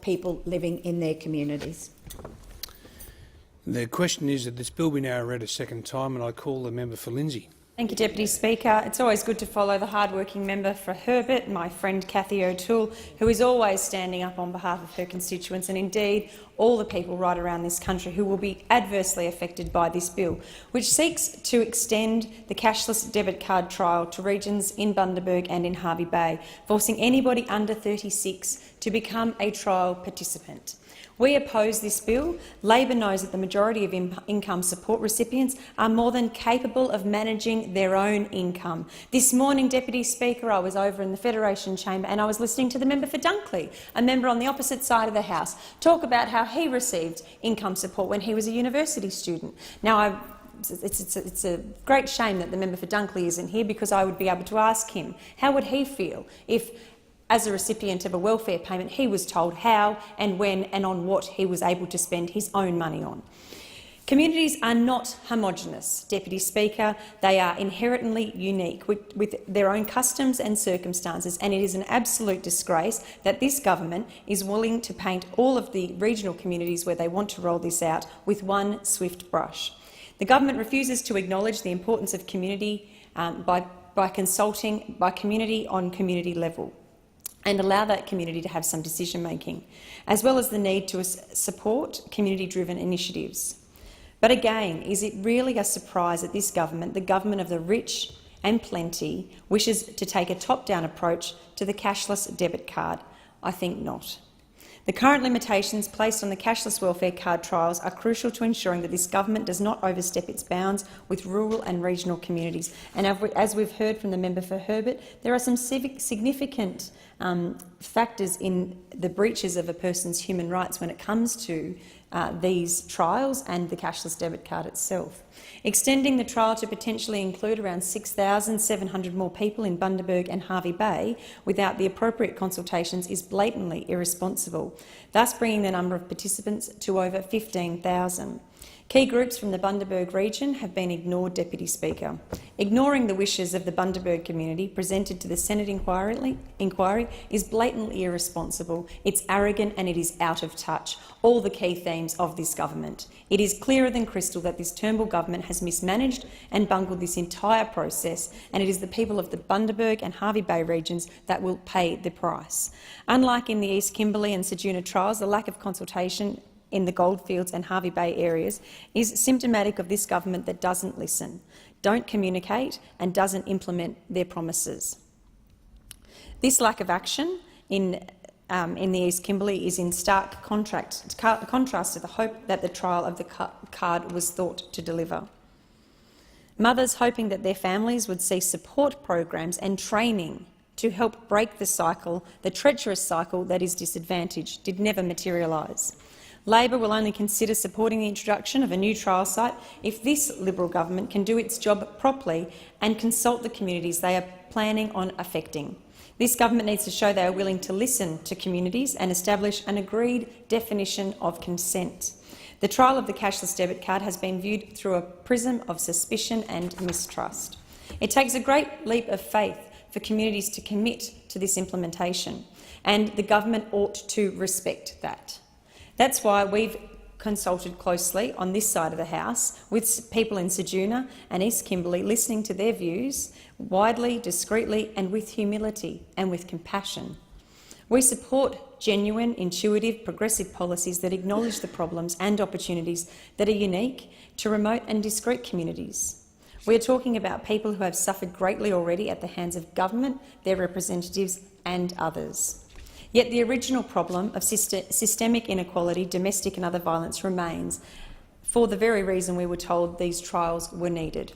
people living in their communities. The question is that this bill be now read a second time, and I call the member for Lindsay. Thank you, Deputy Speaker. It's always good to follow the hard-working member for Herbert, my friend Cathy O'Toole, who is always standing up on behalf of her constituents and indeed all the people right around this country who will be adversely affected by this bill, which seeks to extend the cashless debit card trial to regions in Bundaberg and in Hervey Bay, forcing anybody under 36 to become a trial participant. We oppose this bill. Labor knows that the majority of income support recipients are more than capable of managing their own income. This morning, Deputy Speaker, I was over in the Federation Chamber and I was listening to the member for Dunkley, a member on the opposite side of the House, talk about how he received income support when he was a university student. Now, it's a great shame that the member for Dunkley isn't here, because I would be able to ask him how would he feel if, as a recipient of a welfare payment, he was told how and when and on what he was able to spend his own money on. Communities are not homogenous, Deputy Speaker. They are inherently unique with their own customs and circumstances, and it is an absolute disgrace that this government is willing to paint all of the regional communities where they want to roll this out with one swift brush. The government refuses to acknowledge the importance of community by consulting by community on community level, and allow that community to have some decision-making, as well as the need to support community-driven initiatives. But again, is it really a surprise that this government, the government of the rich and plenty, wishes to take a top-down approach to the cashless debit card? I think not. The current limitations placed on the cashless welfare card trials are crucial to ensuring that this government does not overstep its bounds with rural and regional communities. And as we've heard from the member for Herbert, there are some significant factors in the breaches of a person's human rights when it comes to these trials and the cashless debit card itself. Extending the trial to potentially include around 6,700 more people in Bundaberg and Hervey Bay without the appropriate consultations is blatantly irresponsible, thus bringing the number of participants to over 15,000. Key groups from the Bundaberg region have been ignored, Deputy Speaker. Ignoring the wishes of the Bundaberg community presented to the Senate inquiry is blatantly irresponsible, it's arrogant and it is out of touch, all the key themes of this government. It is clearer than crystal that this Turnbull government has mismanaged and bungled this entire process, and it is the people of the Bundaberg and Hervey Bay regions that will pay the price. Unlike in the East Kimberley and Ceduna trials, the lack of consultation in the Goldfields and Hervey Bay areas is symptomatic of this government that doesn't listen, don't communicate and doesn't implement their promises. This lack of action in the East Kimberley is in stark contrast to the hope that the trial of the card was thought to deliver. Mothers hoping that their families would see support programs and training to help break the cycle, the treacherous cycle that is disadvantage, did never materialise. Labor will only consider supporting the introduction of a new trial site if this Liberal government can do its job properly and consult the communities they are planning on affecting. This government needs to show they are willing to listen to communities and establish an agreed definition of consent. The trial of the cashless debit card has been viewed through a prism of suspicion and mistrust. It takes a great leap of faith for communities to commit to this implementation, and the government ought to respect that. That's why we've consulted closely on this side of the House with people in Ceduna and East Kimberley, listening to their views widely, discreetly and with humility and with compassion. We support genuine, intuitive, progressive policies that acknowledge the problems and opportunities that are unique to remote and discrete communities. We are talking about people who have suffered greatly already at the hands of government, their representatives and others. Yet the original problem of systemic inequality, domestic and other violence remains, for the very reason we were told these trials were needed.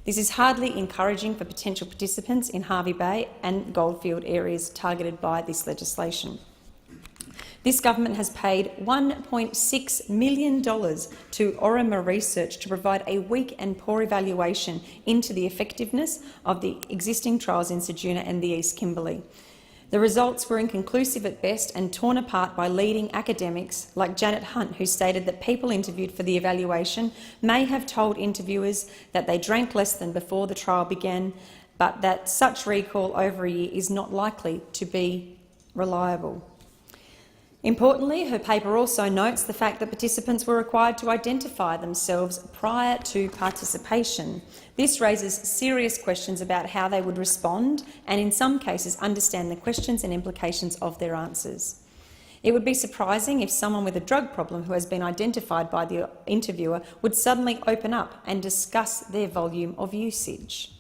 This is hardly encouraging for potential participants in Hervey Bay and Goldfield areas targeted by this legislation. This government has paid $1.6 million to Orima Research to provide a weak and poor evaluation into the effectiveness of the existing trials in Ceduna and the East Kimberley. The results were inconclusive at best and torn apart by leading academics like Janet Hunt, who stated that people interviewed for the evaluation may have told interviewers that they drank less than before the trial began, but that such recall over a year is not likely to be reliable. Importantly, her paper also notes the fact that participants were required to identify themselves prior to participation. This raises serious questions about how they would respond and, in some cases, understand the questions and implications of their answers. It would be surprising if someone with a drug problem who has been identified by the interviewer would suddenly open up and discuss their volume of usage.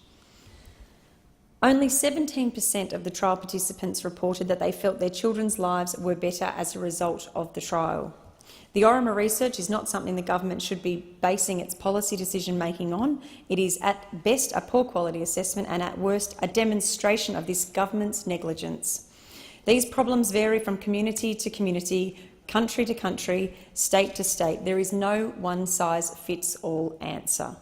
Only 17% of the trial participants reported that they felt their children's lives were better as a result of the trial. The Orima research is not something the government should be basing its policy decision-making on. It is at best a poor quality assessment and at worst a demonstration of this government's negligence. These problems vary from community to community, country to country, state to state. There is no one-size-fits-all answer.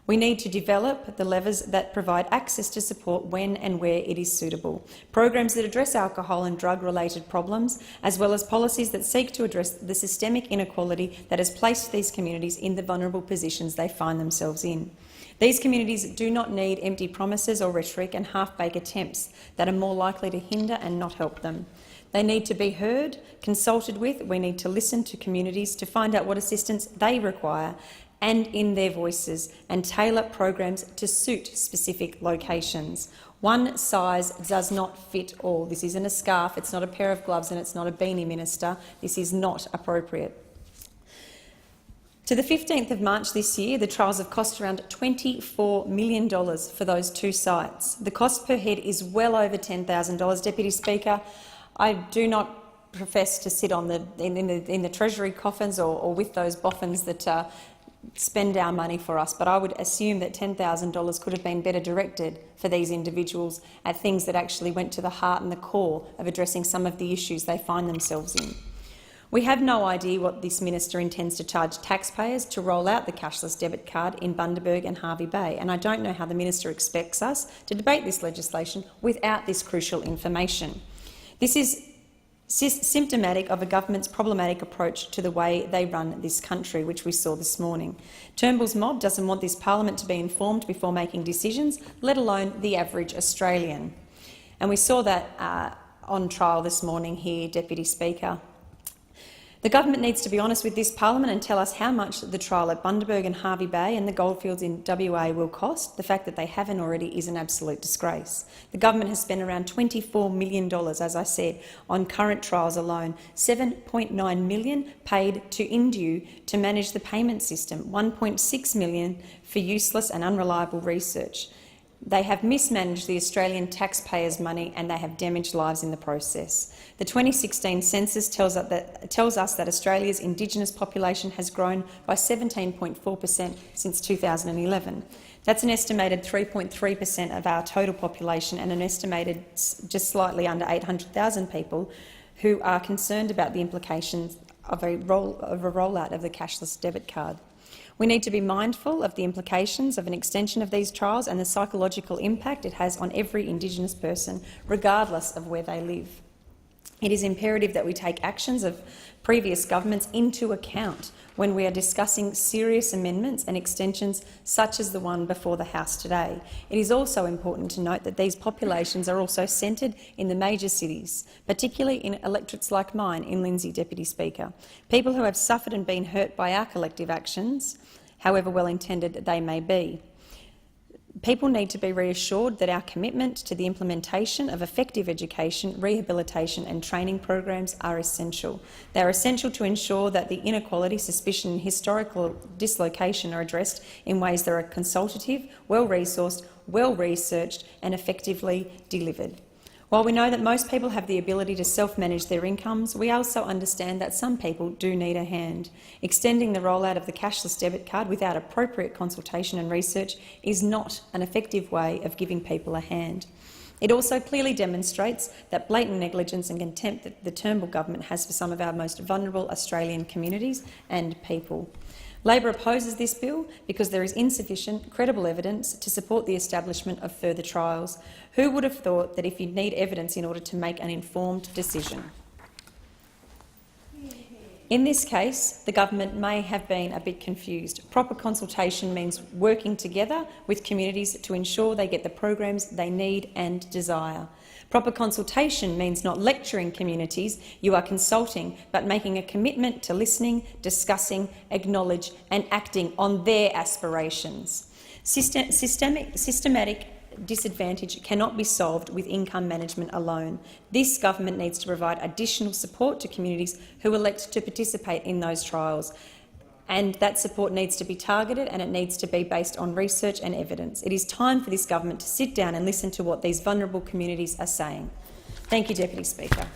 We need to develop the levers that provide access to support when and where it is suitable, programs that address alcohol and drug-related problems, as well as policies that seek to address the systemic inequality that has placed these communities in the vulnerable positions they find themselves in. These communities do not need empty promises or rhetoric and half-baked attempts that are more likely to hinder and not help them. They need to be heard, consulted with. We need to listen to communities to find out what assistance they require and in their voices, and tailor programs to suit specific locations. One size does not fit all. This isn't a scarf, it's not a pair of gloves, and it's not a beanie, Minister. This is not appropriate. To the 15th of March this year, the trials have cost around $24 million for those two sites. The cost per head is well over $10,000. Deputy Speaker, I do not profess to sit on in the Treasury coffins or with those boffins that spend our money for us, but I would assume that $10,000 could have been better directed for these individuals at things that actually went to the heart and the core of addressing some of the issues they find themselves in. We have no idea what this minister intends to charge taxpayers to roll out the cashless debit card in Bundaberg and Hervey Bay, and I don't know how the minister expects us to debate this legislation without this crucial information. This is symptomatic of a government's problematic approach to the way they run this country, which we saw this morning. Turnbull's mob doesn't want this parliament to be informed before making decisions, let alone the average Australian. And we saw that on trial this morning here, Deputy Speaker. The government needs to be honest with this parliament and tell us how much the trial at Bundaberg and Hervey Bay and the goldfields in WA will cost. The fact that they haven't already is an absolute disgrace. The government has spent around $24 million, as I said, on current trials alone. $7.9 million paid to Indu to manage the payment system, $1.6 million for useless and unreliable research. They have mismanaged the Australian taxpayers' money and they have damaged lives in the process. The 2016 census tells us that Australia's Indigenous population has grown by 17.4% since 2011. That's an estimated 3.3% of our total population and an estimated just slightly under 800,000 people who are concerned about the implications of a rollout of the cashless debit card. We need to be mindful of the implications of an extension of these trials and the psychological impact it has on every Indigenous person, regardless of where they live. It is imperative that we take actions of previous governments into account when we are discussing serious amendments and extensions such as the one before the House today. It is also important to note that these populations are also centred in the major cities, particularly in electorates like mine in Lindsay, Deputy Speaker. People who have suffered and been hurt by our collective actions, however well-intended they may be. People need to be reassured that our commitment to the implementation of effective education, rehabilitation and training programs are essential. They are essential to ensure that the inequality, suspicion and historical dislocation are addressed in ways that are consultative, well-resourced, well-researched and effectively delivered. While we know that most people have the ability to self-manage their incomes, we also understand that some people do need a hand. Extending the rollout of the cashless debit card without appropriate consultation and research is not an effective way of giving people a hand. It also clearly demonstrates that blatant negligence and contempt that the Turnbull government has for some of our most vulnerable Australian communities and people. Labor opposes this bill because there is insufficient, credible evidence to support the establishment of further trials. Who would have thought that if you need evidence in order to make an informed decision? In this case, the government may have been a bit confused. Proper consultation means working together with communities to ensure they get the programs they need and desire. Proper consultation means not lecturing communities, you are consulting, but making a commitment to listening, discussing, acknowledge and acting on their aspirations. Systematic disadvantage cannot be solved with income management alone. This government needs to provide additional support to communities who elect to participate in those trials, and that support needs to be targeted and it needs to be based on research and evidence. It is time for this government to sit down and listen to what these vulnerable communities are saying. Thank you, Deputy Speaker.